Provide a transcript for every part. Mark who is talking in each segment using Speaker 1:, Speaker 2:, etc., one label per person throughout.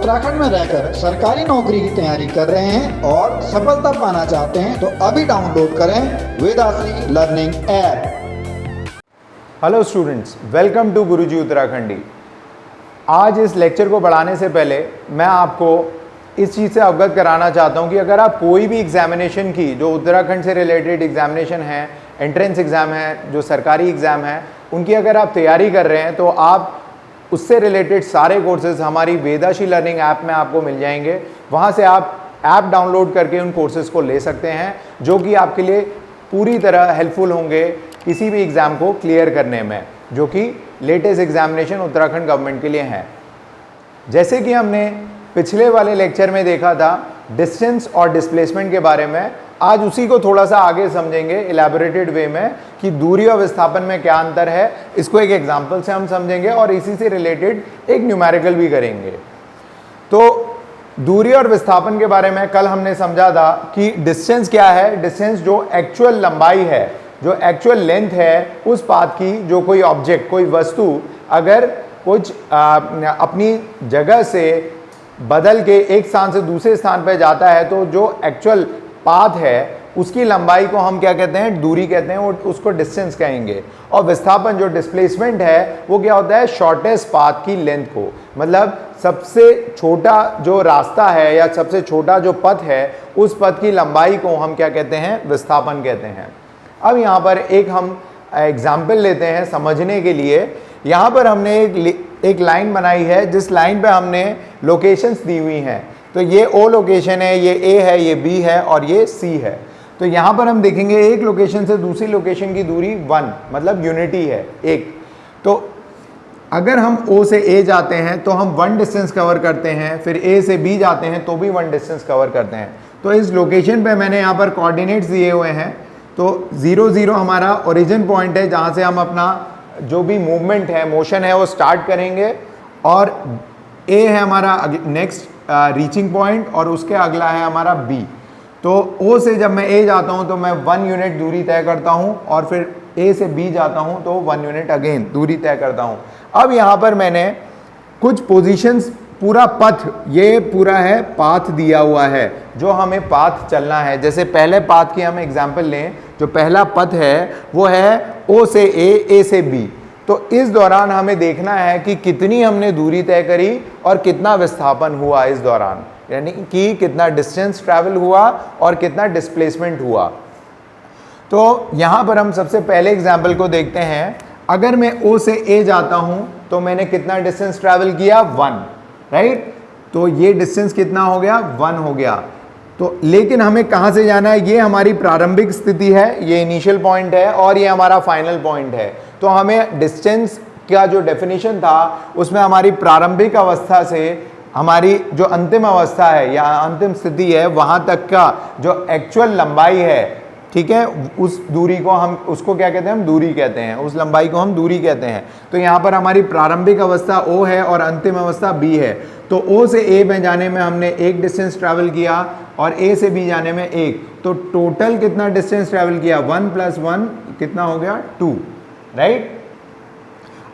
Speaker 1: उत्तराखंड में रहकर सरकारी नौकरी की तैयारी कर रहे हैं और सफलता पाना चाहते हैं तो अभी डाउनलोड करें Vedashree learning app.
Speaker 2: Hello students, welcome to Guruji Uttarakhandi. आज इस लेक्चर को बढ़ाने से पहले मैं आपको इस चीज़ से अवगत कराना चाहता हूं कि अगर आप कोई भी एग्जामिनेशन की जो उत्तराखंड से रिलेटेड एग्जामिनेशन है, एंट्रेंस एग्ज़ाम है, जो सरकारी एग्ज़ाम है, उनकी अगर आप तैयारी कर रहे हैं तो आप उससे रिलेटेड सारे कोर्सेज हमारी वेदाश्री लर्निंग ऐप में आपको मिल जाएंगे। वहाँ से आप ऐप डाउनलोड करके उन कोर्सेज को ले सकते हैं जो कि आपके लिए पूरी तरह हेल्पफुल होंगे किसी भी एग्ज़ाम को क्लियर करने में, जो कि लेटेस्ट एग्जामिनेशन उत्तराखंड गवर्नमेंट के लिए हैं। जैसे कि हमने पिछले वाले लेक्चर में देखा था डिस्टेंस और डिस्प्लेसमेंट के बारे में, आज उसी को थोड़ा सा आगे समझेंगे इलैबोरेटेड वे में कि दूरी और विस्थापन में क्या अंतर है। इसको एक एग्जांपल से हम समझेंगे और इसी से रिलेटेड एक न्यूमेरिकल भी करेंगे। तो दूरी और विस्थापन के बारे में कल हमने समझा था कि डिस्टेंस क्या है। डिस्टेंस जो एक्चुअल लंबाई है, जो एक्चुअल लेंथ है उस पाथ की, जो कोई ऑब्जेक्ट, कोई वस्तु अगर कुछ अपनी जगह से बदल के एक स्थान से दूसरे स्थान पर जाता है तो जो एक्चुअल पाथ है उसकी लंबाई को हम क्या कहते हैं, दूरी कहते हैं, उसको डिस्टेंस कहेंगे। और विस्थापन जो डिस्प्लेसमेंट है वो क्या होता है, शॉर्टेस्ट पाथ की लेंथ को, मतलब सबसे छोटा जो रास्ता है या सबसे छोटा जो पथ है उस पथ की लंबाई को हम क्या कहते हैं, विस्थापन कहते हैं। अब यहाँ पर एक हम एग्जाम्पल लेते हैं समझने के लिए। यहाँ पर हमने एक लाइन बनाई है जिस लाइन पे हमने लोकेशंस दी हुई हैं। तो ये ओ लोकेशन है, ये ए है, ये बी है और ये सी है। तो यहाँ पर हम देखेंगे एक लोकेशन से दूसरी लोकेशन की दूरी 1, मतलब यूनिटी है एक। तो अगर हम ओ से ए जाते हैं तो हम 1 डिस्टेंस कवर करते हैं, फिर ए से बी जाते हैं तो भी 1 डिस्टेंस कवर करते हैं। तो इस लोकेशन पे मैंने यहाँ पर कोऑर्डिनेट्स दिए हुए हैं। तो 0 0 हमारा ओरिजिन पॉइंट है जहाँ से हम अपना जो भी मूवमेंट है, मोशन है वो स्टार्ट करेंगे, और ए है हमारा नेक्स्ट रीचिंग पॉइंट और उसके अगला है हमारा बी। तो ओ से जब मैं ए जाता हूं तो मैं 1 यूनिट दूरी तय करता हूं और फिर ए से बी जाता हूं तो 1 यूनिट अगेन दूरी तय करता हूं। अब यहां पर मैंने कुछ पोजीशंस, पूरा पथ, ये पूरा है पाथ दिया हुआ है जो हमें पाथ चलना है। जैसे पहले पाथ की हम एग्जांपल लें, जो पहला पथ है वो है ओ से ए से बी। तो इस दौरान हमें देखना है कि कितनी हमने दूरी तय करी और कितना विस्थापन हुआ इस दौरान, यानी कि कितना डिस्टेंस ट्रैवल हुआ और कितना डिस्प्लेसमेंट हुआ। तो यहाँ पर हम सबसे पहले एग्जाम्पल को देखते हैं। अगर मैं ओ से ए जाता हूँ तो मैंने कितना डिस्टेंस ट्रैवल किया, 1, राइट। तो ये डिस्टेंस कितना हो गया, 1 हो गया। तो लेकिन हमें कहाँ से जाना है, ये हमारी प्रारंभिक स्थिति है, ये इनिशियल पॉइंट है और ये हमारा फाइनल पॉइंट है। तो हमें डिस्टेंस का जो डेफिनेशन था उसमें हमारी प्रारंभिक अवस्था से हमारी जो अंतिम अवस्था है या अंतिम स्थिति है वहाँ तक का जो एक्चुअल लंबाई है, ठीक है, उस दूरी को हम, उसको क्या कहते हैं, हम दूरी कहते हैं, उस लंबाई को हम दूरी कहते हैं। तो यहाँ पर हमारी प्रारंभिक अवस्था ओ है और अंतिम अवस्था बी है। तो ओ से ए में जाने में हमने 1 डिस्टेंस ट्रैवल किया और ए से बी जाने में 1। तो टोटल कितना डिस्टेंस ट्रैवल किया, 1 + 1 कितना हो गया, 2, राइट।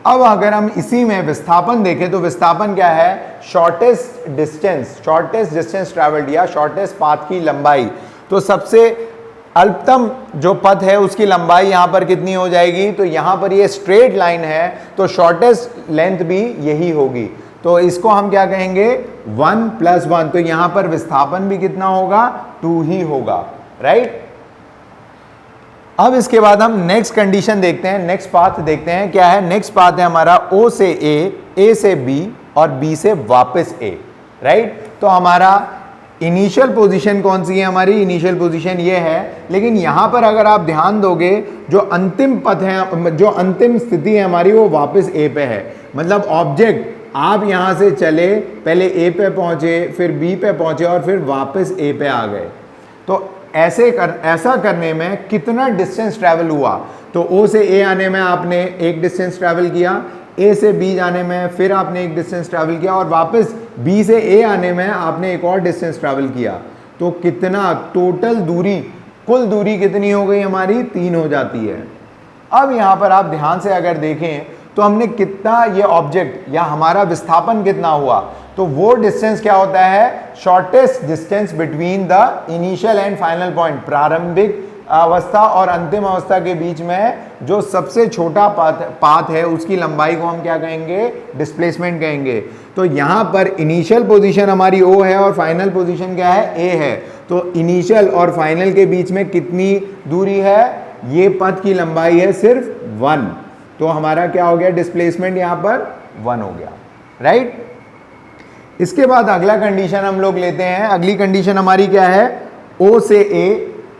Speaker 2: अब अगर हम इसी में विस्थापन देखें तो विस्थापन क्या है, शॉर्टेस्ट डिस्टेंस ट्रैवल्ड या शॉर्टेस्ट पाथ की लंबाई। तो सबसे अल्पतम जो पथ है उसकी लंबाई यहाँ पर कितनी हो जाएगी, तो यहाँ पर ये स्ट्रेट लाइन है तो शॉर्टेस्ट लेंथ भी यही होगी। तो इसको हम क्या कहेंगे, 1 + 1। तो यहाँ पर विस्थापन भी कितना होगा, 2 ही होगा, राइट। अब इसके बाद हम नेक्स्ट कंडीशन देखते हैं, नेक्स्ट पाथ देखते हैं क्या है। नेक्स्ट पाथ है हमारा ओ से ए से बी और बी से वापस ए, राइट। तो हमारा इनिशियल पोजीशन कौन सी है, हमारी इनिशियल पोजीशन ये है। लेकिन यहाँ पर अगर आप ध्यान दोगे जो अंतिम पथ है, जो अंतिम स्थिति है हमारी, वो वापस ए पे है। मतलब ऑब्जेक्ट आप यहाँ से चले, पहले ए पे पहुँचे, फिर बी पे पहुँचे और फिर वापस ए पे आ गए। तो ऐसा करने में कितना डिस्टेंस ट्रैवल हुआ, तो ओ से ए आने में आपने 1 डिस्टेंस ट्रैवल किया, ए से बी जाने में फिर आपने 1 डिस्टेंस ट्रैवल किया और वापस बी से ए आने में आपने एक और डिस्टेंस ट्रैवल किया। तो कितना टोटल दूरी, कुल दूरी कितनी हो गई हमारी, 3 हो जाती है। अब यहाँ पर आप ध्यान से अगर देखें तो हमने कितना ये ऑब्जेक्ट या हमारा विस्थापन कितना हुआ, तो वो डिस्टेंस क्या होता है? Shortest distance between the initial and final point, प्रारंभिक अवस्था और अंतिम अवस्था के बीच में जो सबसे छोटा पाथ है उसकी लंबाई को हम क्या कहेंगे? डिस्प्लेसमेंट कहेंगे। तो यहां पर इनिशियल पोजीशन हमारी O है और फाइनल पोजीशन क्या है? A है। तो इनिशियल और फाइनल के बीच में कितनी दूरी है? ये पथ की लंबाई है सिर्फ 1। तो हमारा क्या हो गया? डिस्प्लेसमेंट यहां पर 1 हो गया, राइट। इसके बाद अगला कंडीशन हम लोग लेते हैं। अगली कंडीशन हमारी क्या है? O से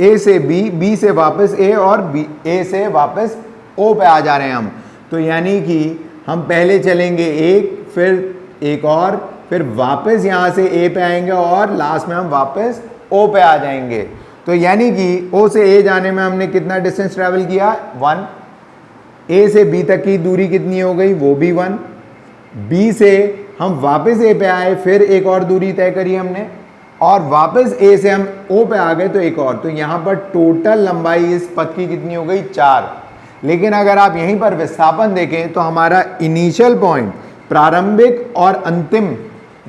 Speaker 2: A से B से वापस A और A से वापस O पे आ जा रहे हैं हम। तो यानी कि हम पहले चलेंगे एक, फिर एक और, फिर वापस यहाँ से A पे आएंगे और लास्ट में हम वापस O पे आ जाएंगे। तो यानी कि O से A जाने में हमने कितना डिस्टेंस ट्रैवल किया? 1। A से B तक की दूरी कितनी हो गई? वो भी 1। B से हम वापस A पे आए, फिर एक और दूरी तय करी हमने, और वापस A से हम O पे आ गए तो एक और। तो यहाँ पर टोटल लंबाई इस पथ की कितनी हो गई? 4। लेकिन अगर आप यहीं पर विस्थापन देखें तो हमारा इनिशियल पॉइंट, प्रारंभिक और अंतिम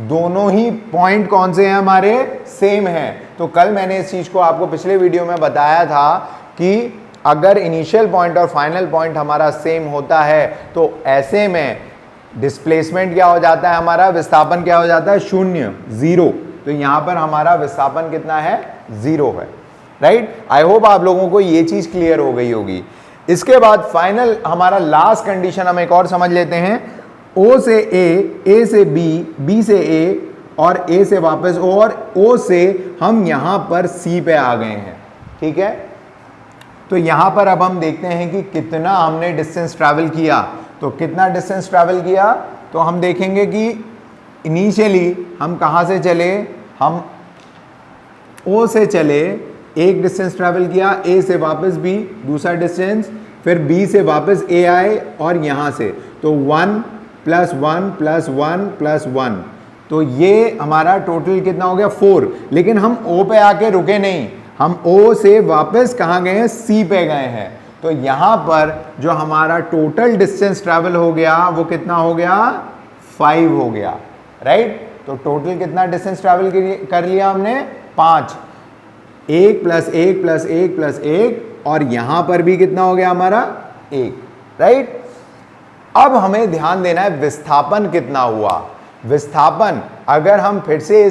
Speaker 2: दोनों ही पॉइंट कौन से हैं? हमारे सेम हैं। तो कल मैंने इस चीज़ को आपको पिछले वीडियो में बताया था कि अगर इनिशियल पॉइंट और फाइनल पॉइंट हमारा सेम होता है तो ऐसे में डिस्प्लेसमेंट क्या हो जाता है? हमारा विस्थापन क्या हो जाता है? 0, 0। तो यहां पर हमारा विस्थापन कितना है? 0 है, राइट। आई होप आप लोगों को ये चीज क्लियर हो गई होगी। इसके बाद फाइनल हमारा लास्ट कंडीशन हम एक और समझ लेते हैं। O से A से B से A और A से वापस O, और O से हम यहां पर C पे आ गए हैं, ठीक है। तो यहां पर अब हम देखते हैं कि कितना हमने डिस्टेंस ट्रैवल किया। तो कितना डिस्टेंस ट्रैवल किया? तो हम देखेंगे कि इनिशियली हम कहां से चले? हम O से चले, एक डिस्टेंस ट्रैवल किया, A से वापस B दूसरा डिस्टेंस, फिर B से वापस A आए और यहां से, तो 1 + 1 + 1 + 1, तो ये हमारा टोटल कितना हो गया? 4। लेकिन हम O पे आके रुके नहीं, हम O से वापस कहाँ गए हैं? C पे गए हैं। तो यहाँ पर जो हमारा टोटल डिस्टेंस ट्रैवल हो गया वो कितना हो गया? 5 हो गया, राइट। तो टोटल कितना डिस्टेंस ट्रैवल कर लिया हमने? 5। 1 + 1 + 1 + 1, और यहां पर भी कितना हो गया हमारा? 1, राइट। अब हमें ध्यान देना है विस्थापन कितना हुआ। विस्थापन अगर हम फिर से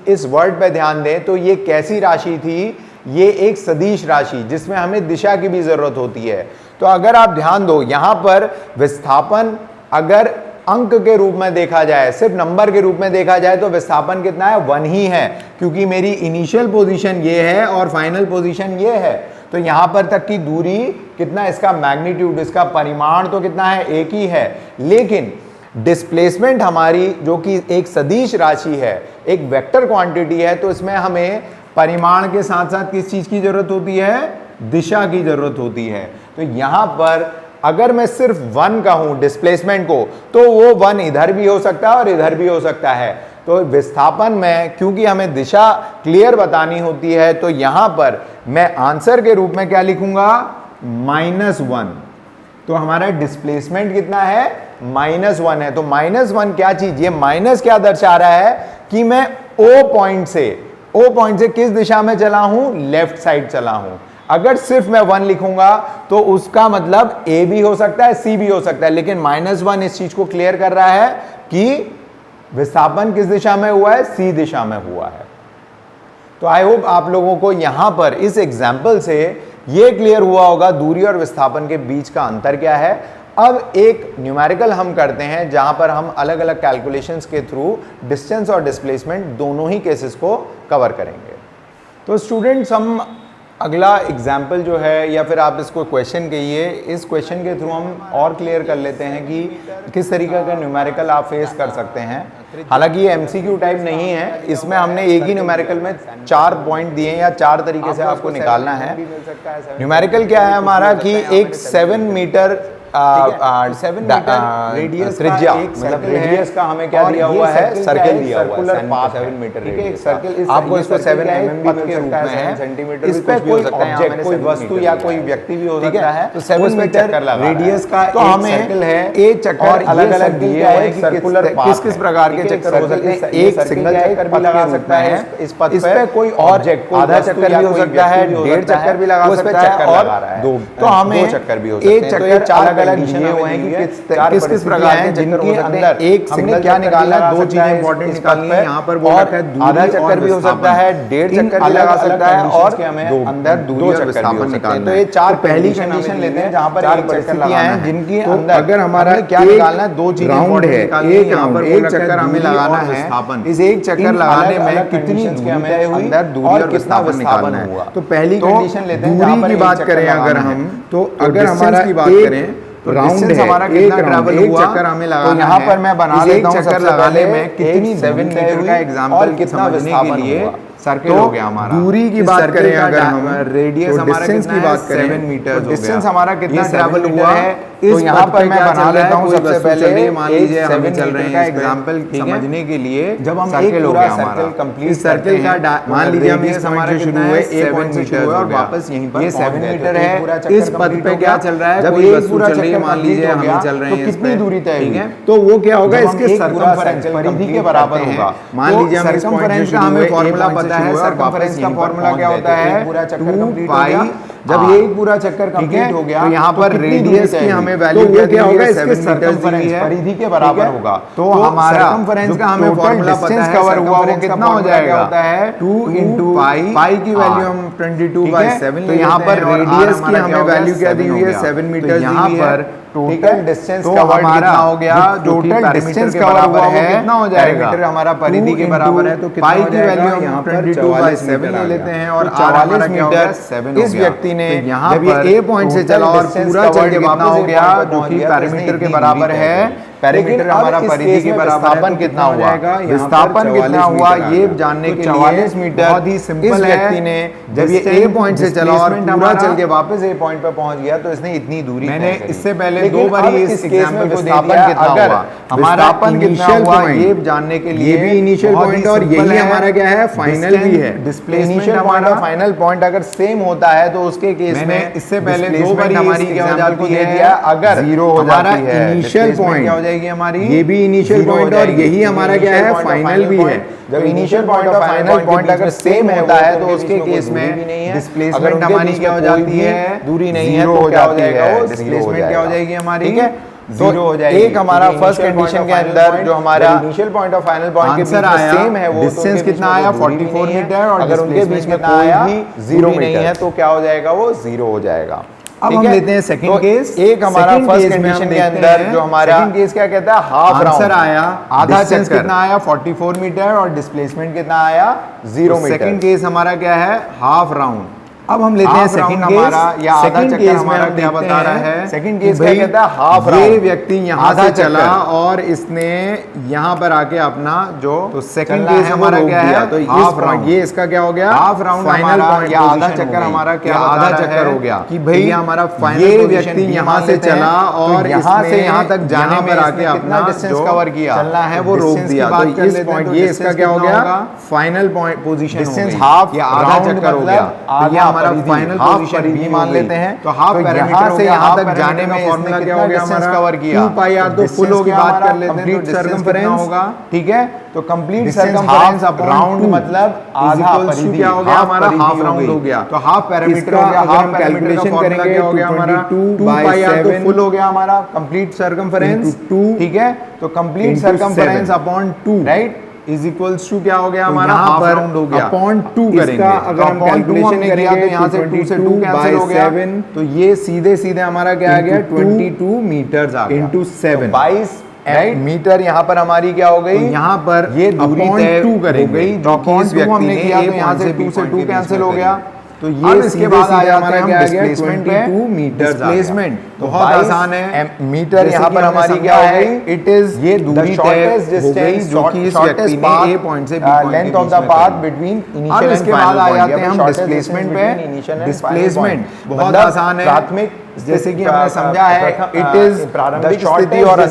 Speaker 2: इस वर्ड पे ध्यान दें तो ये कैसी राशि थी? ये एक सदिश राशि जिसमें हमें दिशा की भी जरूरत होती है। तो अगर आप ध्यान दो, यहां पर विस्थापन अगर अंक के रूप में देखा जाए, सिर्फ नंबर के रूप में देखा जाए, तो विस्थापन कितना है? 1 ही है, क्योंकि मेरी इनिशियल पोजीशन ये है और फाइनल पोजीशन ये है। तो यहां पर तक की दूरी कितना? इसका मैग्नीट्यूड, इसका परिमाण तो कितना है? 1 ही है। लेकिन डिस्प्लेसमेंट हमारी जो कि एक सदिश राशि है, एक वेक्टर क्वांटिटी है, तो इसमें हमें परिमाण के साथ साथ किस चीज की जरूरत होती है? दिशा की जरूरत होती है। तो यहां पर अगर मैं सिर्फ 1 कहूं डिस्प्लेसमेंट को, तो वो 1 इधर भी हो सकता है और इधर भी हो सकता है। तो विस्थापन में क्योंकि हमें दिशा क्लियर बतानी होती है, तो यहां पर मैं आंसर के रूप में क्या लिखूंगा? -1। तो हमारा डिस्प्लेसमेंट कितना है? -1 है। तो -1 क्या चीज? ये माइनस क्या दर्शा रहा है? कि मैं O पॉइंट से किस दिशा में चला हूं? लेफ्ट साइड चला हूं। अगर सिर्फ मैं 1 लिखूंगा तो उसका मतलब A भी हो सकता है, C भी हो सकता है, लेकिन -1 इस चीज को क्लियर कर रहा है कि विस्थापन किस दिशा में हुआ है? C दिशा में हुआ है। तो आई होप आप लोगों को यहां पर इस एग्जाम्पल से ये क्लियर हुआ होगा दूरी और विस्थापन के बीच का अंतर क्या है। अब एक न्यूमेरिकल हम करते हैं जहां पर हम अलग अलग कैलकुलेशंस के थ्रू डिस्टेंस और डिस्प्लेसमेंट दोनों ही केसेस को कवर करेंगे। तो स्टूडेंट्स, हम अगला एग्जाम्पल जो है, या फिर आप इसको क्वेश्चन कहिए, इस क्वेश्चन के थ्रू हम और क्लियर कर लेते हैं कि किस तरीके का न्यूमेरिकल आप फेस कर सकते हैं। हालांकि ये MCQ टाइप नहीं है, इसमें हमने एक ही न्यूमेरिकल में 4 पॉइंट दिए हैं या 4 तरीके से आपको निकालना है। न्यूमेरिकल क्या है हमारा कि एक 7 मीटर 7 मीटर रेडियस त्रिज्या, मतलब रेडियस का हमें क्या दिया हुआ है, सर्कल दिया हुआ है 7 मीटर रेडियस। सर्कल आपको इसको 7 mm भी मिल सकता है, सेंटीमीटर, इस पे कोई ऑब्जेक्ट, कोई वस्तु या कोई व्यक्ति भी हो सकता है, तो 7 मीटर रेडियस का तो हमें सर्कल है। एक चक्कर अलग-अलग दिए हुए हैं, सर्कुलर किस प्रकार के चक्कर हो सकते हैं। एक सिंगल चक्कर भी लगा सकता है इस पथ पे, कोई ऑब्जेक्ट आधा चक्कर भी हो सकता है, 1.5 चक्कर भी लगा सकता है, और दो चक्कर भी हो सकते हैं। एक चक्कर अलग-अलग दिए हुए हैं कि किस प्रकार के जिनके अंदर एक सिंगल क्या निकालना है, दो चीजें इंपॉर्टेंट निकालनी है यहाँ पर, वो आधा चक्कर भी हो सकता है, 1.5 चक्कर भी लगा सकता है, और अंदर दो चक्कर भी हो सकते हैं। तो ये चार पहली कंडीशन लेते हैं जहाँ पर एक चक्कर लगाना है, जिनके अंदर अगर हमारा क्या निकालना है, दो चीजें इंपॉर्टेंट निकालनी है। यहाँ पर एक चक्कर हमें लगाना है, इस एक चक्कर लगाने में कितनी दूरी हुई और कितना विस्थापन हुआ। तो पहली कंडीशन लेते हैं, दूरी की बात करें अगर हम, तो अगर हमारा की बात करें तो राउंड है, हमारा कितना ट्रैवल हुआ, चक्कर हमें लगाना है। यहाँ पर मैं बना लेता हूँ चक्कर लगाने में कितनी 7 मीटर का एग्जांपल कितना समझने के लिए सर्कल हो गया हमारा। दूरी की बात करें अगर हम, रेडियस हमारा की बात करें 7 मीटर, डिस्टेंस हमारा कितना ट्रैवल हुआ है, तो यहाँ पर मैं बना लेता हूँ सबसे पहले, मान लीजिए हम चल रहे हैं एग्जांपल समझने के लिए, जब हम सर्कल हो गया हमारा कंप्लीट सर्कल का, मान लीजिए हम इस पॉइंट से शुरू हुए, 1 पॉइंट से शुरू हुए और वापस यहीं पर, ये 7 मीटर है। इस पथ पे क्या चल रहा है, जब ये पूरा चक्कर मान लीजिए हम चल रहे हैं, तो कितनी दूरी तय हुई, तो वो क्या होगा, इसके सर्कमफरेंस परिधि के बराबर होगा। मान लीजिए हम सर्कमफरेंस का हमें फार्मूला पता है, सर्कमफरेंस का फार्मूला क्या होता है, पूरा चक्कर कंप्लीट हो गया। जब ये पूरा चक्कर कंप्लीट हो गया, तो यहाँ पर रेडियस की हमें वैल्यू क्या होगा, इसके सर्कमफरेंस परिधि के बराबर होगा। तो हमारा सर्कमफरेंस का हमें फार्मूला पता है, कवर हुआ वो कितना हो जाएगा, होता है 2 into पाई की वैल्यू हम 22/7, तो यहाँ पर रेडियस की हमें वैल्यू क्या दी हुई है, 7 मीटर। यहाँ पर टोटल डिस्टेंस कवर्ड कितना हो गया, टोटल डिस्टेंस कवर हुआ है कितना हो जाएगा, मीटर हमारा परिधि के बराबर है, तो पाई की वैल्यू हम 22/7 ले लेते हैं, और 44 मीटर 7 इस व्यक्ति ने जब ये ए पॉइंट से चला और पूरा चल के वापस हो गया, जो कि पैरामीटर के बराबर है, पैरामीटर हमारा परिधि के बराबर कितना हुआ, विस्थापन कितना हुआ, ये जानने के लिए 44 मीटर बहुत ही सिंपल है। व्यक्ति ने जब ये ए पॉइंट से चला और पूरा चल के वापस ए पॉइंट पे पहुंच गया, तो इसने इतनी दूरी, मैंने इससे पहले दो बार इस एग्जांपल को दे दिया, अगर हमारा इनिशियल हुआ ये जानने के लिए, ये भी इनिशियल पॉइंट और यही हमारा क्या है, फाइनल भी है। डिस्प्लेसमेंट हमारा फाइनल पॉइंट अगर सेम होता है, तो उसके केस में इससे पहले दो बार हमारी एग्जांपल को दे दिया, अगर 0 हो जाती है इनिशियल पॉइंट क्या हो जाएगी हमारी, ये भी इनिशियल पॉइंट और यही हमारा क्या है, फाइनल भी है। जब इनिशियल पॉइंट और फाइनल पॉइंट अगर सेम होता है, तो उसके केस में डिस्प्लेसमेंट हमारी क्या हो जाती है, दूरी नहीं है, तो क्या हो जाएगा, वो डिस्प्लेसमेंट क्या हो जाएगी हमारी, ठीक है, 0 हो जाएगी। एक हमारा फर्स्ट कंडीशन के अंदर जो हमारा इनिशियल पॉइंट और फाइनल पॉइंट के बीच में सेम है, वो डिस्टेंस कितना आया 44 मीटर, और अगर उनके बीच में कोई भी 0 नहीं है, तो क्या हो जाएगा, वो 0 हो जाएगा। अब हम लेते हैं सेकंड केस। एक हमारा फर्स्ट कंडीशन के अंदर जो हमारा सेकंड केस क्या कहता है, हाफ राउंड आया, आधा डिस्टेंस कितना आया 44 मीटर, और डिस्प्लेसमेंट कितना आया 0 मीटर। सेकंड केस हमारा क्या है, हाफ राउंड। अब हम लेते हैं सेकंड हमारा, या आधा चक्कर हमारा क्या बता रहा है, सेकंड केस क्या कहता है, हाफ राउंड। ये व्यक्ति यहाँ से चला और इसने यहाँ पर आके अपना जो, तो सेकंड केस हमारा क्या है, तो हाफ राउंड, ये इसका क्या हो गया, हाफ राउंड फाइनल पॉइंट, या आधा चक्कर हमारा क्या, आधा चक्कर हो गया कि भाई हमारा फाइनल, ये व्यक्ति यहाँ से चला और यहाँ से यहाँ तक जाने पर आके अपना डिस्टेंस कवर किया, चलना है वो रोक दिया, तो इस पॉइंट, ये इसका क्या हो गया, final point position, distance half या आधा चक्कर हो गया, हमारा फाइनल पोजीशन बी मान लेते हैं। तो हाफ पैरामीटर से यहां तक जाने में फार्मूला क्या हो गया हमारा, कवर किया 2 पाई आर, तो फुल हो गया, बात कर लेते हैं, तो सर्कमफरेंस होगा, ठीक है, तो कंप्लीट सर्कमफरेंस अपॉन राउंड मतलब आधा परिधि, क्या हो गया हमारा, हाफ राउंड हो गया, तो हाफ पैरामीटर हो गया, हाफ कैलकुलेशन करेंगे क्या हो गया हमारा 2 पाई आर, तो फुल हो गया हमारा कंप्लीट सर्कमफरेंस 2, ठीक है, तो complete circumference upon 2, right, is equals to क्या हो गया हमारा, हाफ राउंड हो गया, अपॉन 2 करेंगे, अगर हम कैलकुलेशन करेंगे तो यहाँ से 2 से 2 कैंसिल हो गया, तो ये सीधे सीधे हमारा क्या आ गया 22 मीटर्स आ गया, इनटू 7 22 मीटर। यहाँ पर हमारी क्या हो गई, यहाँ पर ये दूरी तय 2 करेंगे, जो कि इस व्यक्ति ने किया, तो यहाँ से 2 से 2 कैंसिल हो गया, तो ये इसके बाद आ जाता है हम डिस्प्लेसमेंट पे, 2 मीटर डिस्प्लेसमेंट, बहुत आसान है। मीटर यहाँ पर हमारी क्या हो गई, इट इज ये दूरी तय हो गई जो कि इस व्यक्ति ने ए पॉइंट से B point length of the path between initial and इसके बाद आ जाते हैं हम डिस्प्लेसमेंट पे। डिस्प्लेसमेंट बहुत आसान है, प्राथमिक जैसे कि हमने समझा है, इट इज प्रारंभिक स्थिति और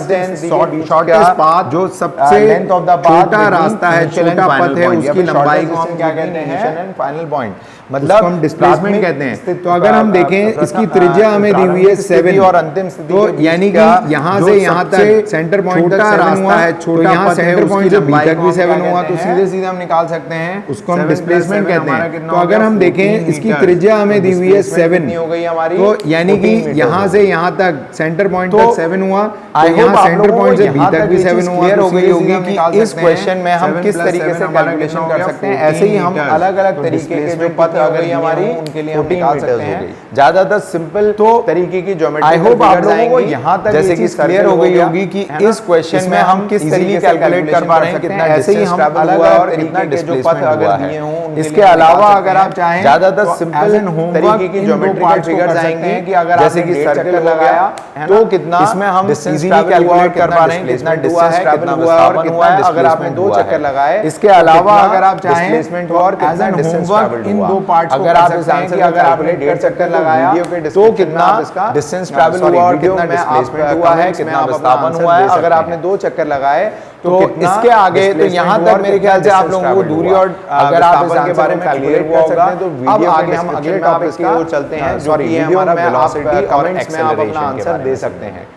Speaker 2: शॉर्टेस्ट पाथ, जो सबसे लेंथ ऑफ द छोटा रास्ता है, छोटा पथ है, उसकी लंबाई को हम क्या कहते हैं, फाइनल पॉइंट, मतलब हम डिस्प्लेसमेंट कहते हैं। तो अगर हम देखें इसकी त्रिज्या हमें दी हुई है 7 और अंतिम स्थिति, तो यानी कि यहाँ से यहाँ तक सेंटर पॉइंट तक रास्ता है, छोटा यहाँ सेंटर पॉइंट से बी तक भी 7 हुआ, तो सीधे सीधे हम निकाल सकते हैं, उसको हम डिस्प्लेसमेंट कहते हैं। तो अगर हम देखें इसकी त्रिज्या हमें दी हुई है 7 हो गई हमारी, तो यानी कि यहाँ से यहाँ तक सेंटर पॉइंट तक 7 हुआ, तो यहाँ सेंटर पॉइंट से बी तक भी 7 हुआ, क्लियर हो गई होगी कि इस क्वेश्चन में हम किस तरीके से कैलकुलेशन कर सकते हैं। ऐसे ही हम अलग अलग तरीके के जो पथ हो गई हमारी उनके लिए हम निकाल सकते हैं। ज्यादातर सिंपल तो तरीके की ज्योमेट्री, आई होप आप लोगों को यहाँ तक ये चीज क्लियर हो गई होगी कि इस क्वेश्चन में हम किस तरीके से कैलकुलेट कर पा रहे हैं, कितना ऐसे ही हम अलग अलग तरीके के जो पथ अगर दिए हों। इसके अलावा अगर आप चाहें ज्यादातर सिंपल तरीके की ज्योमेट्रिकल फिगर्स आएंगे कि अगर जैसे कि सर्कल लगाया तो कितना इसमें हम इजीली कैलकुलेट कर पा रहे हैं, कितना डिस्टेंस ट्रैवल हुआ है और कितना, अगर आपने 2 चक्कर लगाए। इसके अलावा अगर आप चाहें डिस्प्लेसमेंट और कितना डिस्टेंस ट्रैवल इन 2 पार्ट्स को, अगर आप इस आंसर कि अगर आपने 1.5 चक्कर लगाया तो कितना डिस्टेंस ट्रैवल हुआ और कितना डिस्प्लेसमेंट हुआ है, कितना विस्थापन हुआ है। अगर आपने 2 चक्कर लगाए तो इसके आगे, तो यहाँ तक मेरे ख्याल से आप लोगों को दूरी और अगर आप इस के बारे में क्लियर हुआ होगा। अब आगे हम अगले टॉपिक की ओर चलते हैं, जो कि है हमारा वेलोसिटी और एक्सेलरेशन में आप अपना आंसर दे सकते हैं।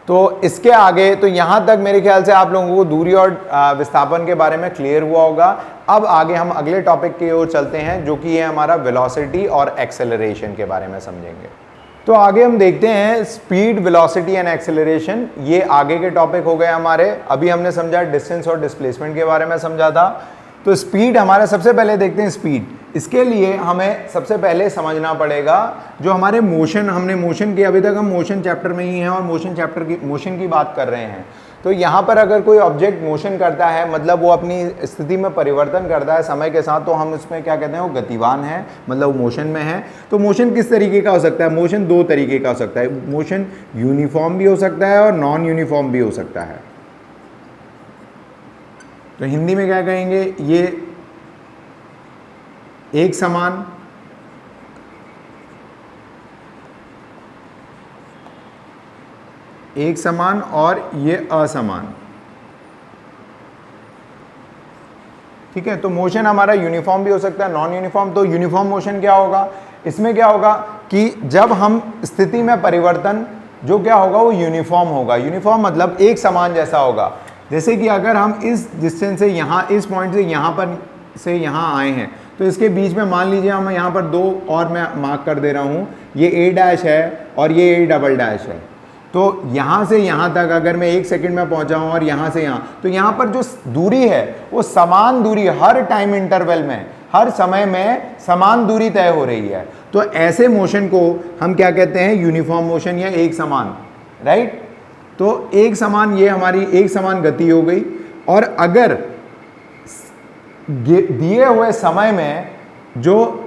Speaker 2: तो इसके आगे, तो यहाँ तक मेरे ख्याल से आप लोगों को दूरी और विस्थापन के बारे में क्लियर हुआ होगा। अब आगे हम अगले टॉपिक की ओर चलते हैं, जो कि है हमारा वेलोसिटी और एक्सेलरेशन के बारे में समझेंगे। तो आगे हम देखते हैं स्पीड, वेलोसिटी एंड एक्सेलरेशन, ये आगे के टॉपिक हो गए हमारे। अभी हमने समझा डिस्टेंस और डिस्प्लेसमेंट के बारे में समझा था। तो स्पीड हमारा, सबसे पहले देखते हैं स्पीड। इसके लिए हमें सबसे पहले समझना पड़ेगा जो हमारे मोशन, हमने मोशन की, अभी तक हम मोशन चैप्टर में ही हैं और मोशन की बात कर रहे हैं। तो यहाँ पर अगर कोई ऑब्जेक्ट मोशन करता है, मतलब वो अपनी स्थिति में परिवर्तन करता है समय के साथ, तो हम उसमें क्या कहते हैं, वो गतिवान है, मतलब वो मोशन में है। तो मोशन किस तरीके का हो सकता है? मोशन 2 तरीके का हो सकता है। मोशन यूनिफॉर्म भी हो सकता है और नॉन यूनिफॉर्म भी हो सकता है। तो हिंदी में क्या कहेंगे, ये एक समान, एक समान और ये असमान। ठीक है, तो मोशन हमारा यूनिफॉर्म भी हो सकता है, नॉन यूनिफॉर्म। तो यूनिफॉर्म मोशन क्या होगा, इसमें क्या होगा कि जब हम स्थिति में परिवर्तन जो क्या होगा वो यूनिफॉर्म होगा। यूनिफॉर्म मतलब एक समान जैसा होगा। जैसे कि अगर हम इस डिस्टेंस से यहाँ, इस पॉइंट से यहाँ पर से यहाँ आए हैं, तो इसके बीच में मान लीजिए हम यहाँ पर 2 और मैं मार्क कर दे रहा हूँ, ये ए डैश है और ये ए डबल डैश है। तो यहाँ से यहाँ तक अगर मैं 1 सेकंड में पहुँचा हूँ और यहाँ से यहाँ, तो यहाँ पर जो दूरी है वो समान दूरी, हर टाइम इंटरवल में, हर समय में समान दूरी तय हो रही है। तो ऐसे मोशन को हम क्या कहते हैं, यूनिफॉर्म मोशन या एक समान, राइट। तो एक समान, ये हमारी एक समान गति हो गई। और अगर दिए हुए समय में जो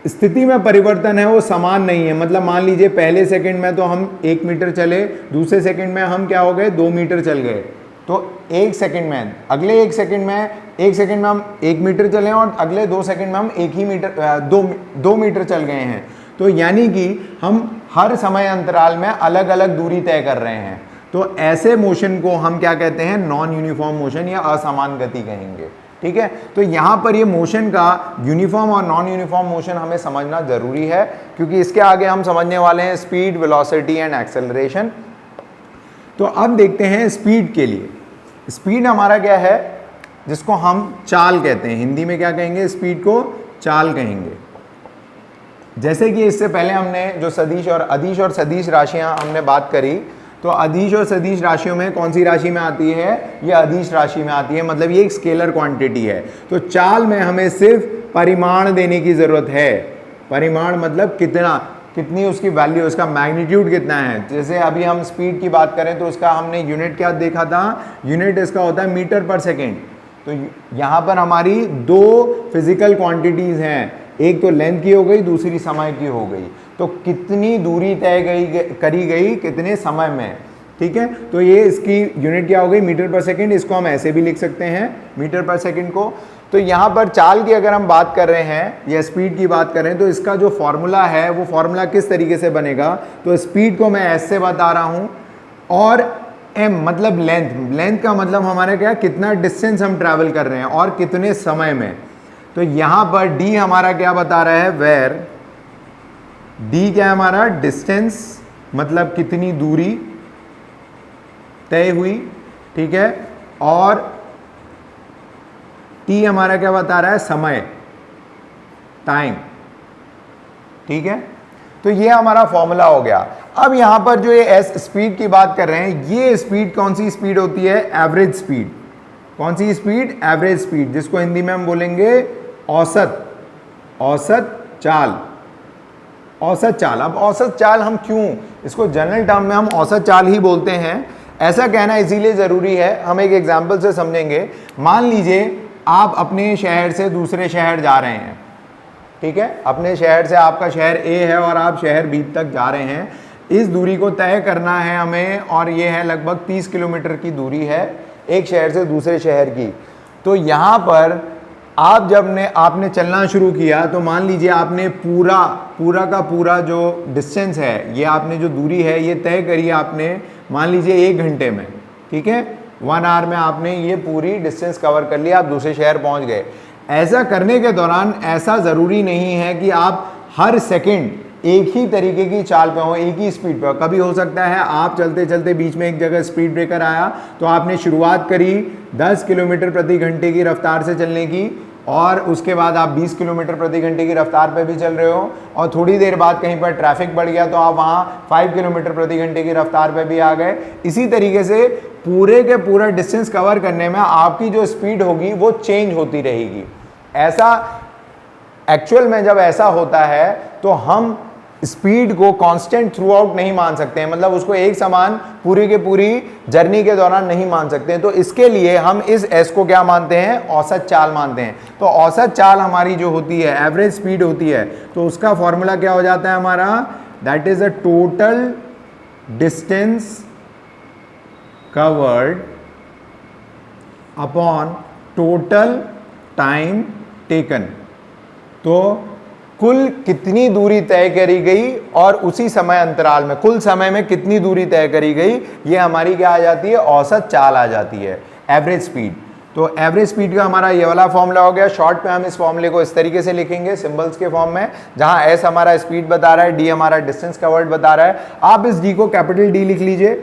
Speaker 2: स्थिति में परिवर्तन है वो समान नहीं है, मतलब मान लीजिए पहले सेकंड में तो हम 1 मीटर चले, दूसरे सेकंड में हम क्या हो गए, 2 मीटर चल गए। तो 1 सेकंड में, अगले 1 सेकंड में, 1 सेकंड में हम 1 मीटर चले और अगले 2 सेकंड में हम 1 ही मीटर, 2 मीटर चल गए हैं। तो यानी कि हम हर समय अंतराल में अलग अलग दूरी तय कर रहे हैं। तो ऐसे मोशन को हम क्या कहते हैं, नॉन यूनिफॉर्म मोशन या असमान गति कहेंगे। ठीक है, तो यहाँ पर ये मोशन का यूनिफॉर्म और नॉन यूनिफॉर्म मोशन हमें समझना जरूरी है, क्योंकि इसके आगे हम समझने वाले हैं स्पीड, वेलोसिटी एंड एक्सेलरेशन। तो अब देखते हैं स्पीड के लिए। स्पीड हमारा क्या है, जिसको हम चाल कहते हैं। हिंदी में क्या कहेंगे, स्पीड को चाल कहेंगे। जैसे कि इससे पहले हमने जो सदिश और अदिश और सदिश राशियां हमने बात करी, तो अदिश और सदिश राशियों में कौन सी राशि में आती है, ये अदिश राशि में आती है, मतलब ये एक स्केलर क्वांटिटी है। तो चाल में हमें सिर्फ परिमाण देने की जरूरत है। परिमाण मतलब कितनी उसकी वैल्यू, उसका मैग्नीट्यूड कितना है। जैसे अभी हम स्पीड की बात करें तो उसका हमने यूनिट क्या देखा था, यूनिट इसका होता है मीटर पर सेकेंड। तो यहाँ पर हमारी 2 फिजिकल क्वांटिटीज हैं, एक तो लेंथ की हो गई, दूसरी समय की हो गई। तो कितनी दूरी करी गई कितने समय में, ठीक है। तो ये इसकी यूनिट क्या हो गई, मीटर पर सेकंड। इसको हम ऐसे भी लिख सकते हैं मीटर पर सेकंड को। तो यहाँ पर चाल की अगर हम बात कर रहे हैं या स्पीड की बात कर रहे हैं, तो इसका जो फॉर्मूला है वो फॉर्मूला किस तरीके से बनेगा, तो स्पीड को मैं ऐसे बता रहा हूँ, और m मतलब लेंथ, लेंथ का मतलब हमारे क्या, कितना डिस्टेंस हम ट्रैवल कर रहे हैं और कितने समय में। तो यहाँ पर d हमारा क्या बता रहा है, वेयर d क्या है हमारा, डिस्टेंस मतलब कितनी दूरी तय हुई, ठीक है, और t हमारा क्या बता रहा है, समय, टाइम, ठीक है। तो ये हमारा फॉर्मूला हो गया। अब यहां पर जो ये s स्पीड की बात कर रहे हैं, ये स्पीड कौन सी स्पीड होती है, एवरेज स्पीड। कौन सी स्पीड, एवरेज स्पीड, जिसको हिंदी में हम बोलेंगे औसत, औसत चाल, औसत चाल। अब औसत चाल हम क्यों, इसको जनरल टर्म में हम औसत चाल ही बोलते हैं, ऐसा कहना इसीलिए ज़रूरी है, हम एक एग्जाम्पल से समझेंगे। मान लीजिए आप अपने शहर से दूसरे शहर जा रहे हैं, ठीक है, अपने शहर से, आपका शहर A है और आप शहर B तक जा रहे हैं। इस दूरी को तय करना है हमें, और ये है लगभग 30 किलोमीटर की दूरी है एक शहर से दूसरे शहर की। तो यहाँ पर आप जब आपने चलना शुरू किया, तो मान लीजिए आपने पूरा का पूरा जो डिस्टेंस है, ये आपने जो दूरी है ये तय करी आपने, मान लीजिए 1 घंटे में, ठीक है, 1 आवर में आपने ये पूरी डिस्टेंस कवर कर लिया, आप दूसरे शहर पहुंच गए। ऐसा करने के दौरान ऐसा ज़रूरी नहीं है कि आप हर सेकंड एक ही तरीके की चाल पे हो, एक ही स्पीड पे हो। कभी हो सकता है आप चलते चलते बीच में एक जगह स्पीड ब्रेकर आया, तो आपने शुरुआत करी 10 किलोमीटर प्रति घंटे की रफ्तार से चलने की, और उसके बाद आप 20 किलोमीटर प्रति घंटे की रफ्तार पे भी चल रहे हो, और थोड़ी देर बाद कहीं पर ट्रैफिक बढ़ गया तो आप वहाँ 5 किलोमीटर प्रति घंटे की रफ्तार पे भी आ गए। इसी तरीके से पूरे के पूरा डिस्टेंस कवर करने में आपकी जो स्पीड होगी वो चेंज होती रहेगी। ऐसा एक्चुअल में जब ऐसा होता है तो हम स्पीड को कांस्टेंट थ्रू आउट नहीं मान सकते हैं, मतलब उसको एक समान पूरी के पूरी जर्नी के दौरान नहीं मान सकते हैं। तो इसके लिए हम इस s को क्या मानते हैं, औसत चाल मानते हैं। तो औसत चाल हमारी जो होती है, एवरेज स्पीड होती है, तो उसका फॉर्मूला क्या हो जाता है हमारा, that is a total distance covered upon total time taken. तो कुल कितनी दूरी तय करी गई और उसी समय अंतराल में, कुल समय में कितनी दूरी तय करी गई, ये हमारी क्या आ जाती है, औसत चाल आ जाती है, एवरेज स्पीड। तो एवरेज स्पीड का हमारा ये वाला फॉर्मूला हो गया। शॉर्ट में हम इस फॉर्मूले को इस तरीके से लिखेंगे सिंबल्स के फॉर्म में, जहां एस हमारा स्पीड बता रहा है, डी हमारा डिस्टेंस कवर्ड बता रहा है। आप इस डी को कैपिटल डी लिख लीजिए,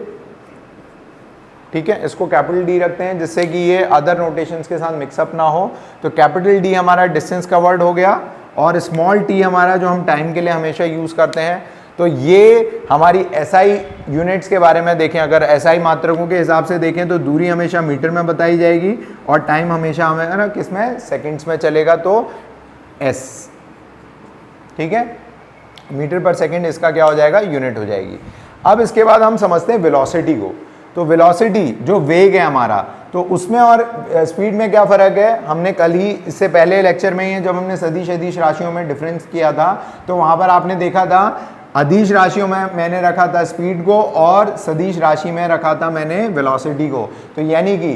Speaker 2: ठीक है, इसको कैपिटल डी रखते हैं जिससे कि ये अदर नोटेशंस के साथ मिक्सअप ना हो। तो कैपिटल डी हमारा डिस्टेंस कवर्ड हो गया, और स्मॉल टी हमारा जो हम टाइम के लिए हमेशा यूज करते हैं। तो ये हमारी एसआई यूनिट्स के बारे में देखें, अगर एसआई मात्रकों के हिसाब से देखें तो दूरी हमेशा मीटर में बताई जाएगी और टाइम हमेशा हमें किस में, सेकंड्स में चलेगा, तो एस, ठीक है, मीटर पर सेकंड इसका क्या हो जाएगा, यूनिट हो जाएगी। अब इसके बाद हम समझते हैं वेलोसिटी को। तो वेलोसिटी जो वेग है हमारा, तो उसमें और स्पीड में क्या फ़र्क है, हमने कल ही इससे पहले लेक्चर में ही जब हमने सदिश अदिश राशियों में डिफरेंस किया था, तो वहाँ पर आपने देखा था अदिश राशियों में मैंने रखा था स्पीड को और सदिश राशि में रखा था मैंने वेलोसिटी को। तो यानी कि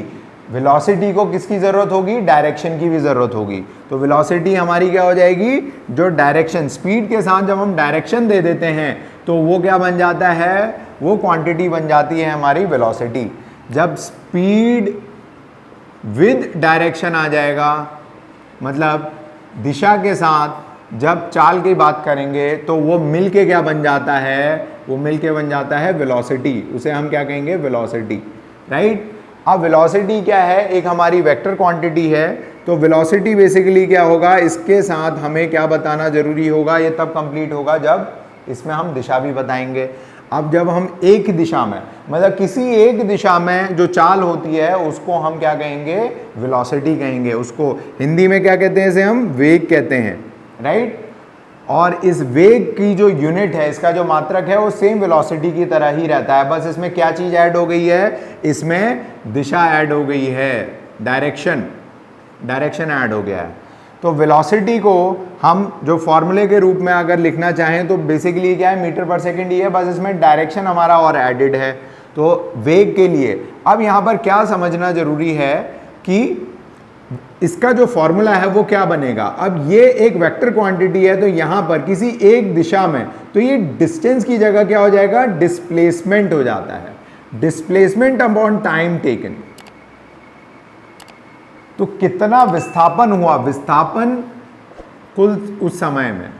Speaker 2: वेलोसिटी को किसकी ज़रूरत होगी, डायरेक्शन की भी ज़रूरत होगी। तो वेलोसिटी हमारी क्या हो जाएगी, जो डायरेक्शन, स्पीड के साथ जब हम डायरेक्शन दे देते हैं तो वो क्या बन जाता है, वो क्वांटिटी बन जाती है हमारी वेलोसिटी। जब स्पीड विद डायरेक्शन आ जाएगा, मतलब दिशा के साथ जब चाल की बात करेंगे, तो वो मिल के क्या बन जाता है, वो मिल के बन जाता है वेलोसिटी। उसे हम क्या कहेंगे, वेलोसिटी, राइट। अब वेलोसिटी क्या है, एक हमारी वेक्टर क्वांटिटी है। तो वेलोसिटी बेसिकली क्या होगा, इसके साथ हमें क्या बताना जरूरी होगा, ये तब कंप्लीट होगा जब इसमें हम दिशा भी बताएंगे। अब जब हम एक दिशा में, मतलब किसी एक दिशा में जो चाल होती है उसको हम क्या कहेंगे, वेलोसिटी कहेंगे। उसको हिंदी में क्या कहते हैं, इसे हम वेग कहते हैं, राइट। और इस वेग की जो यूनिट है, इसका जो मात्रक है, वो सेम वेलोसिटी की तरह ही रहता है, बस इसमें क्या चीज़ ऐड हो गई है, इसमें दिशा ऐड हो गई है, डायरेक्शन ऐड हो गया है। तो वेलोसिटी को हम जो फॉर्मूले के रूप में अगर लिखना चाहें तो बेसिकली क्या है, मीटर पर सेकेंड ही है, बस इसमें डायरेक्शन हमारा और एडेड है। तो वेग के लिए अब यहाँ पर क्या समझना जरूरी है कि इसका जो फॉर्मूला है वो क्या बनेगा। अब ये एक वेक्टर क्वांटिटी है, तो यहाँ पर किसी एक दिशा में, तो ये डिस्टेंस की जगह क्या हो जाएगा, डिस्प्लेसमेंट हो जाता है, डिस्प्लेसमेंट अपॉन टाइम टेकन। तो कितना विस्थापन हुआ, विस्थापन कुल उस समय में,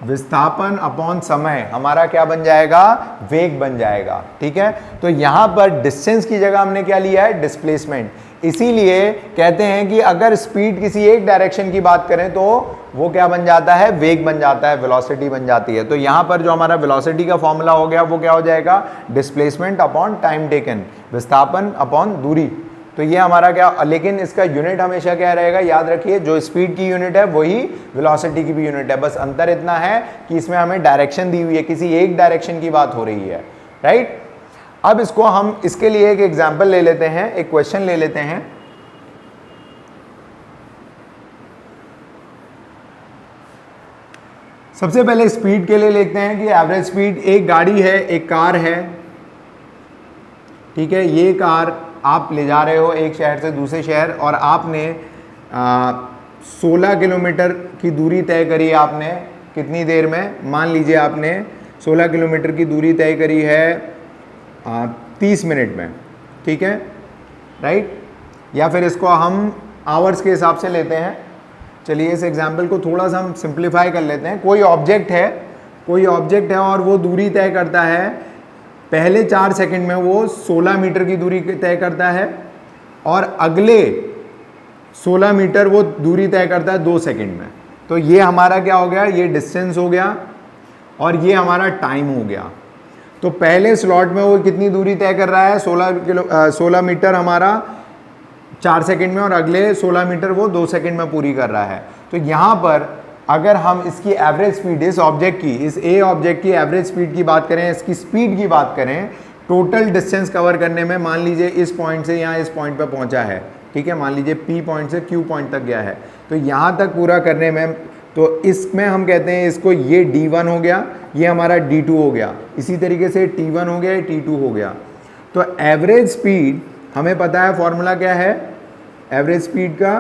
Speaker 2: विस्थापन अपॉन समय हमारा क्या बन जाएगा, वेग बन जाएगा। ठीक है, तो यहां पर डिस्टेंस की जगह हमने क्या लिया है, डिस्प्लेसमेंट। इसीलिए कहते हैं कि अगर स्पीड किसी एक डायरेक्शन की बात करें तो वो क्या बन जाता है, वेग बन जाता है, वेलोसिटी बन जाती है। तो यहां पर जो हमारा वेलोसिटी का फॉर्मूला हो गया वो क्या हो जाएगा, डिस्प्लेसमेंट अपॉन टाइम टेकन, विस्थापन अपॉन दूरी। तो ये हमारा क्या, लेकिन इसका यूनिट हमेशा क्या रहेगा, याद रखिए, जो स्पीड की यूनिट है वही वेलोसिटी की भी यूनिट है, बस अंतर इतना है कि इसमें हमें डायरेक्शन दी हुई है, किसी एक डायरेक्शन की बात हो रही है, राइट। अब इसको हम इसके लिए एक एग्जांपल ले लेते हैं, एक क्वेश्चन ले लेते हैं। सबसे पहले स्पीड के लिए लिखते हैं कि एवरेज स्पीड, एक गाड़ी है, एक कार है, ठीक है, ये कार आप ले जा रहे हो एक शहर से दूसरे शहर और आपने 16 किलोमीटर की दूरी तय करी है। आपने कितनी देर में, मान लीजिए आपने 16 किलोमीटर की दूरी तय करी है 30 मिनट में, ठीक है, राइट। या फिर इसको हम आवर्स के हिसाब से लेते हैं। चलिए इस एग्जाम्पल को थोड़ा सा हम सिंप्लीफाई कर लेते हैं। कोई ऑब्जेक्ट है और वो दूरी तय करता है, पहले 4 सेकंड में वो 16 मीटर की दूरी तय करता है और अगले 16 मीटर वो दूरी तय करता है 2 सेकंड में। तो ये हमारा क्या हो गया, ये डिस्टेंस हो गया और ये हमारा टाइम हो गया। तो पहले स्लॉट में वो कितनी दूरी तय कर रहा है, 16 मीटर हमारा 4 सेकंड में और अगले 16 मीटर वो 2 सेकंड में पूरी कर रहा है। तो यहाँ पर अगर हम इसकी एवरेज स्पीड, इस ऑब्जेक्ट की, इस ए ऑब्जेक्ट की एवरेज स्पीड की बात करें, इसकी स्पीड की बात करें, टोटल डिस्टेंस कवर करने में, मान लीजिए इस पॉइंट से यहाँ इस पॉइंट पर पहुँचा है, ठीक है, मान लीजिए पी पॉइंट से क्यू पॉइंट तक गया है, तो यहाँ तक पूरा करने में, तो इसमें हम कहते हैं इसको, ये D1 हो गया, ये हमारा D2 हो गया, इसी तरीके से T1 हो गया, T2 हो गया। तो एवरेज स्पीड हमें पता है, फॉर्मूला क्या है एवरेज स्पीड का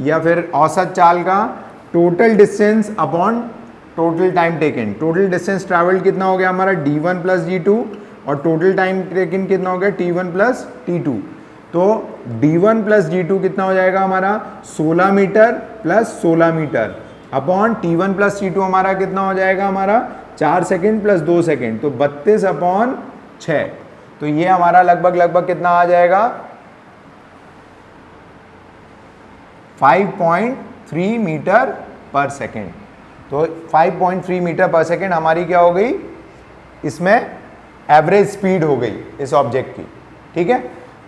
Speaker 2: या फिर औसत चाल का, total distance upon total time taken. Total distance travelled कितना हो गया हमारा, D1 प्लस D2, और टोटल टाइम टेकन कितना हो गया, T1 प्लस T2। तो D1 प्लस D2 कितना हो जाएगा हमारा, 16 metre plus 16 metre upon T1 plus T2 हमारा कितना हो जाएगा, हमारा 4 सेकेंड प्लस 2 सेकेंड, तो 32 अपॉन 6। तो ये हमारा लगभग कितना आ जाएगा, 5.3 मीटर पर सेकेंड। तो 5.3 मीटर पर सेकेंड हमारी क्या हो गई, इसमें एवरेज स्पीड हो गई इस ऑब्जेक्ट की, ठीक है।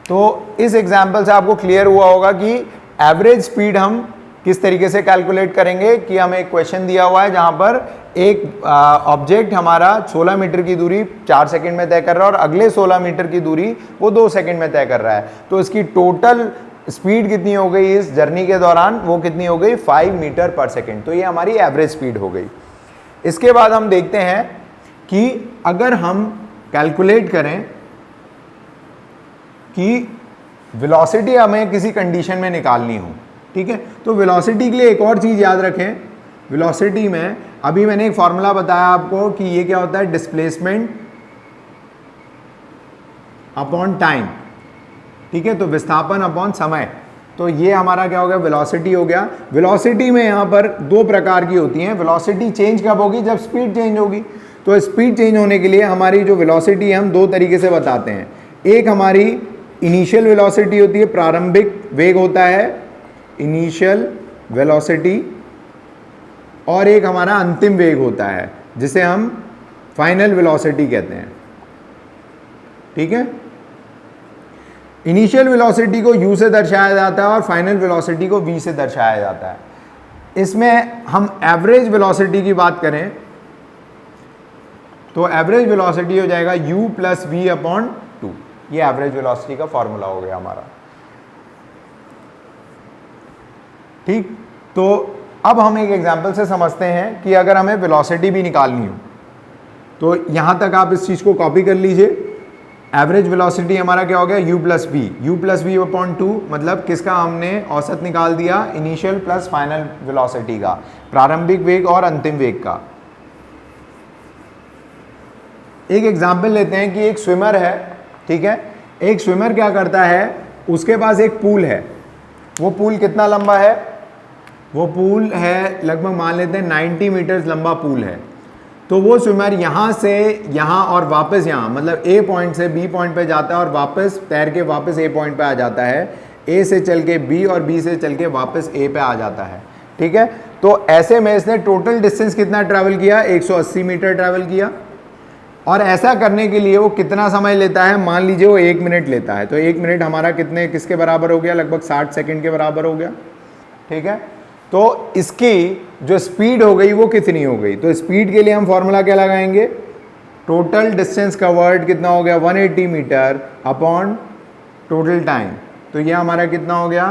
Speaker 2: तो इस एग्जाम्पल से आपको क्लियर हुआ होगा कि एवरेज स्पीड हम किस तरीके से कैलकुलेट करेंगे, कि हमें एक क्वेश्चन दिया हुआ है जहां पर एक ऑब्जेक्ट हमारा 16 मीटर की दूरी 4 सेकंड में तय कर रहा है और अगले 16 मीटर की दूरी वो 2 सेकंड में तय कर रहा है। तो इसकी टोटल स्पीड कितनी हो गई इस जर्नी के दौरान, वो कितनी हो गई, 5 मीटर पर सेकेंड। तो ये हमारी एवरेज स्पीड हो गई। इसके बाद हम देखते हैं कि अगर हम कैलकुलेट करें कि वेलोसिटी हमें किसी कंडीशन में निकालनी हो, ठीक है, तो वेलोसिटी के लिए एक और चीज़ याद रखें। वेलोसिटी में अभी मैंने एक फॉर्मूला बताया आपको कि ये क्या होता है, डिस्प्लेसमेंट अपॉन टाइम, ठीक है, तो विस्थापन अपॉन समय। तो ये हमारा क्या हो गया, वेलोसिटी हो गया। वेलोसिटी में यहाँ पर 2 प्रकार की होती हैं। वेलोसिटी चेंज कब होगी, जब स्पीड चेंज होगी। तो स्पीड चेंज होने के लिए हमारी जो वेलोसिटी है हम 2 तरीके से बताते हैं। एक हमारी इनिशियल वेलोसिटी होती है, प्रारंभिक वेग होता है इनिशियल वेलोसिटी, और एक हमारा अंतिम वेग होता है जिसे हम फाइनल वेलोसिटी कहते हैं, ठीक है। इनिशियल वेलोसिटी को u से दर्शाया जाता है और फाइनल वेलोसिटी को v से दर्शाया जाता है। इसमें हम एवरेज वेलोसिटी की बात करें तो एवरेज वेलोसिटी हो जाएगा u प्लस वी अपॉन 2, ये एवरेज वेलोसिटी का फॉर्मूला हो गया हमारा। ठीक, तो अब हम एक एग्जांपल से समझते हैं कि अगर हमें वेलोसिटी भी निकालनी हो, तो यहां तक आप इस चीज को कॉपी कर लीजिए। एवरेज वेलोसिटी हमारा क्या हो गया, u प्लस वी अपॉन 2, मतलब किसका हमने औसत निकाल दिया, इनिशियल प्लस फाइनल वेलोसिटी का, प्रारंभिक वेग और अंतिम वेग का। एक एग्जांपल लेते हैं कि एक स्विमर है, ठीक है, एक स्विमर क्या करता है, उसके पास एक पूल है। वो पूल कितना लंबा है, वो पूल है लगभग मान लेते हैं 90 मीटर लंबा पूल है। तो वो स्विमर यहाँ से यहाँ और वापस यहाँ, मतलब ए पॉइंट से बी पॉइंट पे जाता है और वापस तैर के वापस ए पॉइंट पे आ जाता है, ए से चल के बी और बी से चल के वापस ए पे आ जाता है। ठीक है, तो ऐसे में इसने टोटल डिस्टेंस कितना ट्रैवल किया, 180 मीटर ट्रैवल किया। और ऐसा करने के लिए वो कितना समय लेता है, मान लीजिए वो 1 मिनट लेता है, तो 1 मिनट हमारा किसके बराबर हो गया, लगभग 60 सेकेंड के बराबर हो गया। ठीक है, तो इसकी जो स्पीड हो गई वो कितनी हो गई, तो स्पीड के लिए हम फॉर्मूला क्या लगाएंगे, टोटल डिस्टेंस कवर्ड कितना हो गया, 180 मीटर अपॉन टोटल टाइम। तो ये हमारा कितना हो गया,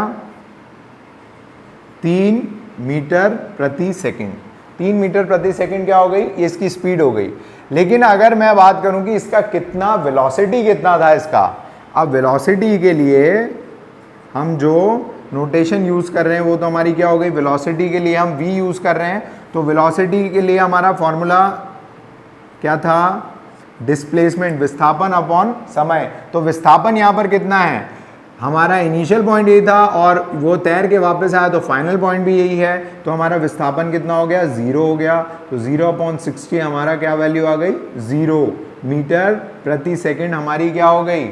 Speaker 2: 3 मीटर प्रति सेकंड। 3 मीटर प्रति सेकंड क्या हो गई, ये इसकी स्पीड हो गई। लेकिन अगर मैं बात करूं कि इसका कितना वेलोसिटी कितना था इसका, अब वेलोसिटी के लिए हम जो नोटेशन यूज कर रहे हैं वो तो हमारी क्या हो गई, वेलोसिटी के लिए हम v यूज कर रहे हैं। तो वेलोसिटी के लिए हमारा फॉर्मूला क्या था, डिस्प्लेसमेंट, विस्थापन अपॉन समय। तो विस्थापन यहाँ पर कितना है, हमारा इनिशियल पॉइंट ये था और वो तैर के वापस आया, तो फाइनल पॉइंट भी यही है। तो हमारा विस्थापन कितना हो गया, 0 हो गया। तो 0/60 हमारा क्या वैल्यू आ गई, 0 मीटर प्रति सेकंड हमारी क्या हो गई,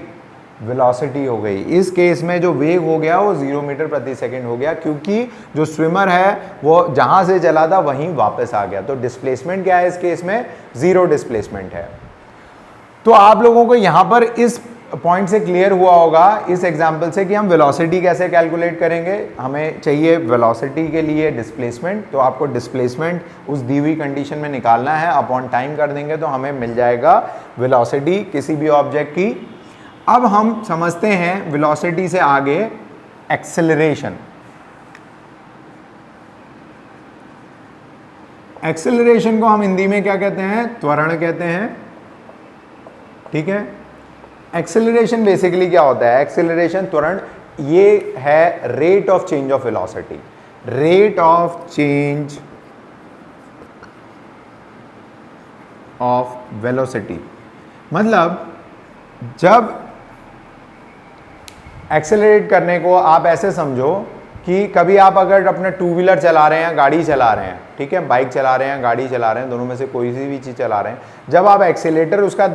Speaker 2: वेलोसिटी हो गई। इस केस में जो वेग हो गया वो 0 मीटर प्रति सेकंड हो गया, क्योंकि जो स्विमर है वो जहां से चला था वहीं वापस आ गया। तो डिस्प्लेसमेंट क्या है इस केस में, 0 डिस्प्लेसमेंट है। तो आप लोगों को यहां पर इस पॉइंट से क्लियर हुआ होगा इस एग्जांपल से कि हम वेलोसिटी कैसे कैलकुलेट करेंगे। हमें चाहिए वेलोसिटी के लिए डिस्प्लेसमेंट, तो आपको डिस्प्लेसमेंट उस दी हुई कंडीशन में निकालना है, अपॉन टाइम कर देंगे तो हमें मिल जाएगा वेलोसिटी किसी भी ऑब्जेक्ट की। अब हम समझते हैं वेलोसिटी से आगे एक्सेलरेशन। एक्सेलरेशन को हम हिंदी में क्या कहते हैं, त्वरण कहते हैं। ठीक है, एक्सेलरेशन बेसिकली क्या होता है, एक्सेलरेशन त्वरण, ये है rate of change of velocity. Rate of change of velocity मतलब जब एक्सेलरेट करने को आप ऐसे समझो कि कभी आप अगर अपना 2 व्हीलर चला रहे हैं, गाड़ी चला रहे हैं, ठीक है, बाइक चला रहे हैं, गाड़ी चला रहे हैं, दोनों में से कोई सी भी चीज़ चला रहे हैं, जब आप एक्सेलेटर उसका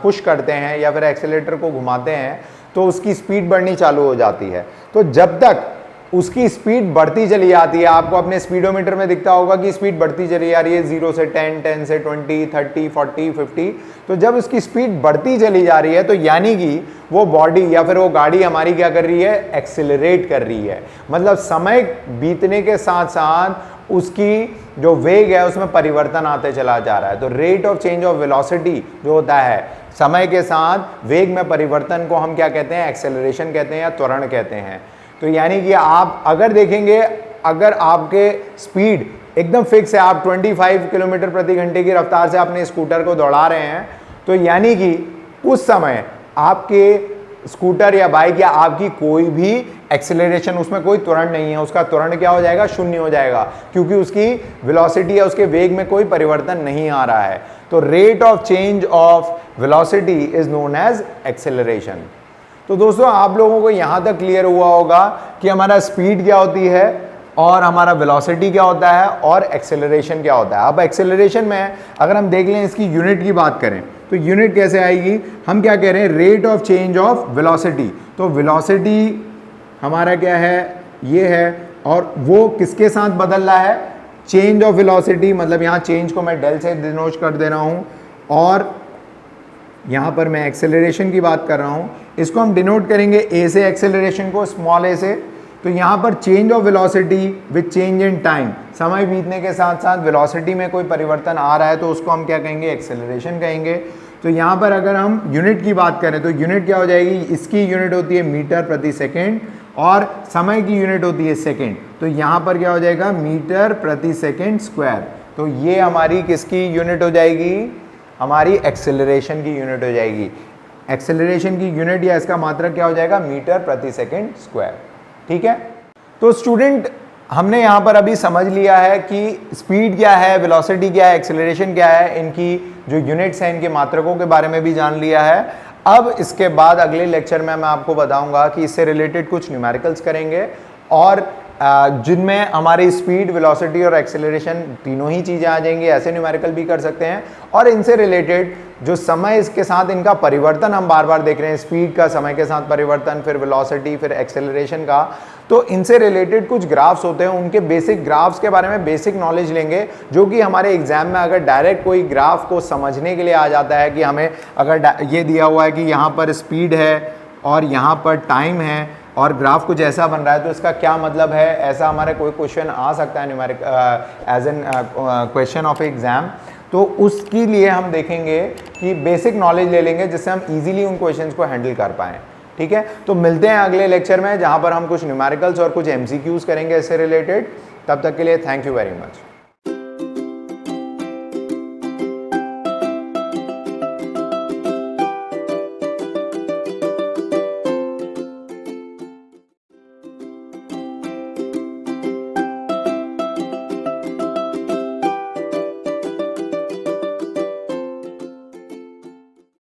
Speaker 2: पुश करते हैं या फिर एक्सेलेटर को घुमाते हैं तो उसकी स्पीड बढ़नी चालू हो जाती है। तो जब तक उसकी स्पीड बढ़ती चली जाती है, आपको अपने स्पीडोमीटर में दिखता होगा कि स्पीड बढ़ती चली जा रही है, 0 से 10, 10 से 20, 30, 40, 50। तो जब उसकी स्पीड बढ़ती चली जा रही है तो यानी कि वो बॉडी या फिर वो गाड़ी हमारी क्या कर रही है, एक्सेलरेट कर रही है। मतलब समय बीतने के साथ साथ उसकी जो वेग है उसमें परिवर्तन आते चला जा रहा है। तो rate of change of velocity जो होता है, समय के साथ वेग में परिवर्तन को हम क्या कहते हैं, एक्सेलरेशन कहते हैं या त्वरण कहते हैं। तो यानी कि आप अगर देखेंगे, अगर आपके स्पीड एकदम फिक्स है, आप 25 किलोमीटर प्रति घंटे की रफ्तार से अपने स्कूटर को दौड़ा रहे हैं, तो यानी कि उस समय आपके स्कूटर या बाइक या आपकी कोई भी एक्सेलरेशन, उसमें कोई त्वरण नहीं है, उसका त्वरण क्या हो जाएगा, शून्य हो जाएगा, क्योंकि उसकी वेलोसिटी या उसके वेग में कोई परिवर्तन नहीं आ रहा है। तो rate of change of velocity is known as acceleration. तो दोस्तों आप लोगों को यहां तक क्लियर हुआ होगा कि हमारा स्पीड क्या होती है और हमारा वेलोसिटी क्या होता है और एक्सेलरेशन क्या होता है। अब एक्सेलरेशन में अगर हम देख लें, इसकी यूनिट की बात करें तो यूनिट कैसे आएगी, हम क्या कह रहे हैं, rate of change of velocity. तो वेलोसिटी हमारा क्या है, ये है, और वो किसके साथ बदल रहा है, चेंज ऑफ वेलोसिटी, मतलब यहाँ चेंज को मैं डेल से डिनोट कर दे रहा हूँ और यहाँ पर मैं एक्सेलरेशन की बात कर रहा हूँ, इसको हम डिनोट करेंगे ए से, एक्सेलरेशन को स्मॉल ए से। तो यहाँ पर change of velocity with change in time, समय बीतने के साथ साथ वेलोसिटी में कोई परिवर्तन आ रहा है तो उसको हम क्या कहेंगे, एक्सेलरेशन कहेंगे। तो यहाँ पर अगर हम यूनिट की बात करें तो यूनिट क्या हो जाएगी, इसकी यूनिट होती है मीटर प्रति सेकेंड और समय की यूनिट होती है सेकेंड। तो यहाँ पर क्या हो जाएगा, मीटर प्रति सेकेंड स्क्वायर। तो ये हमारी किसकी यूनिट हो जाएगी, हमारी एक्सेलरेशन की यूनिट हो जाएगी। एक्सेलरेशन की यूनिट या इसका मात्रक क्या हो जाएगा, मीटर प्रति सेकेंड स्क्वायर। ठीक है, तो स्टूडेंट हमने यहाँ पर अभी समझ लिया है कि स्पीड क्या है, वेलोसिटी क्या है, एक्सेलरेशन क्या है, इनकी जो यूनिट्स हैं इनके मात्रकों के बारे में भी जान लिया है। अब इसके बाद अगले लेक्चर में मैं आपको बताऊंगा कि इससे रिलेटेड कुछ न्यूमेरिकल्स करेंगे और जिनमें हमारी स्पीड, वेलोसिटी और एक्सेलरेशन तीनों ही चीज़ें आ जाएंगी। ऐसे न्यूमेरिकल भी कर सकते हैं और इनसे रिलेटेड जो समय इसके साथ इनका परिवर्तन हम बार बार देख रहे हैं, स्पीड का समय के साथ परिवर्तन, फिर वेलोसिटी, फिर एक्सेलरेशन का, तो इनसे रिलेटेड कुछ ग्राफ्स होते हैं, उनके बेसिक ग्राफ्स के बारे में बेसिक नॉलेज लेंगे, जो कि हमारे एग्जाम में अगर डायरेक्ट कोई ग्राफ को समझने के लिए आ जाता है कि हमें अगर ये दिया हुआ है कि यहाँ पर स्पीड है और यहाँ पर टाइम है और ग्राफ कुछ ऐसा बन रहा है तो इसका क्या मतलब है, ऐसा हमारे कोई क्वेश्चन आ सकता है numeric as an question of exam. तो उसके लिए हम देखेंगे कि बेसिक नॉलेज ले लेंगे जिससे हम इजीली उन क्वेश्चंस को हैंडल कर पाएँ। ठीक है, तो मिलते हैं अगले लेक्चर में जहाँ पर हम कुछ न्यूमेरिकल्स और कुछ एमसीक्यूज करेंगे इससे रिलेटेड। तब तक के लिए थैंक यू वेरी मच।